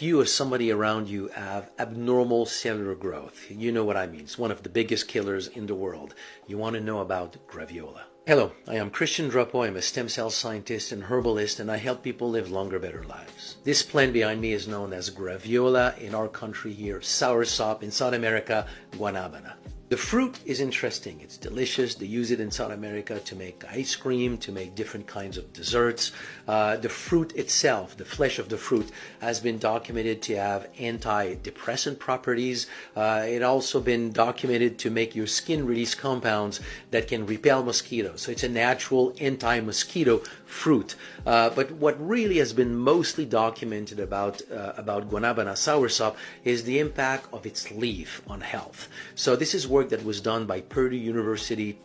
You or somebody around you have abnormal cellular growth. You know what I mean. It's one of the biggest killers in the world. You want to know about graviola. Hello, I am Christian Drapeau. I'm a stem cell scientist and herbalist, and I help people live longer, better lives. This plant behind me is known as graviola in our country here, soursop in South America, guanabana. The fruit is interesting. It's delicious. They use it in South America to make ice cream, to make different kinds of desserts. The fruit itself, the flesh of the fruit, has been documented to have antidepressant properties. It also been documented to make your skin release compounds that can repel mosquitoes. So it's a natural anti-mosquito fruit. But what really has been mostly documented about guanabana soursop is the impact of its leaf on health. So this is work that was done by Purdue University,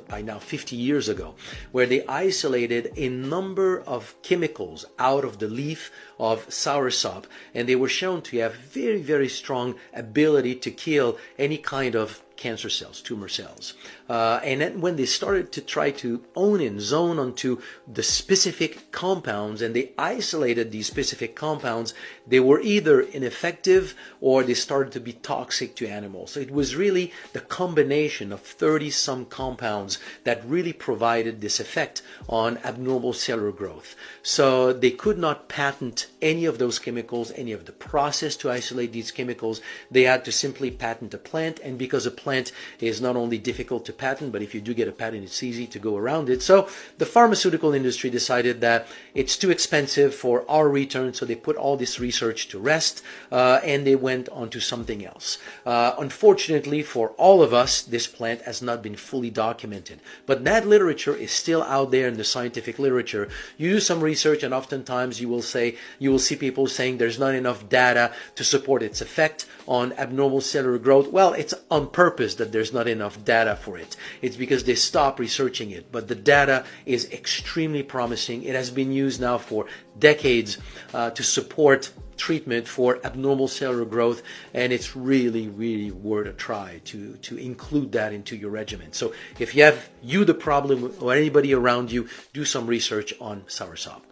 by now 50 years ago, where they isolated a number of chemicals out of the leaf of soursop, and they were shown to have very, very strong ability to kill any kind of cancer cells, tumor cells. And then when they started to try to own and zone onto the specific compounds, and they isolated these specific compounds, they were either ineffective or they started to be toxic to animals. So it was really the combination of 30-some compounds that really provided this effect on abnormal cellular growth. So they could not patent any of those chemicals, any of the process to isolate these chemicals. They had to simply patent a plant, and because a plant is not only difficult to patent, but if you do get a patent, it's easy to go around it. So the pharmaceutical industry decided that it's too expensive for our return, so they put all this research to rest, and they went on to something else. Unfortunately for all of us, this plant has not been fully documented, but that literature is still out there in the scientific literature. You do some research, and oftentimes you will see people saying there's not enough data to support its effect on abnormal cellular growth. Well, it's on purpose that there's not enough data for it. It's because they stopped researching it. But the data is extremely promising. It has been used now for decades to support treatment for abnormal cellular growth, and it's really, really worth a try to include that into your regimen. So if you have the problem or anybody around you, do some research on soursop.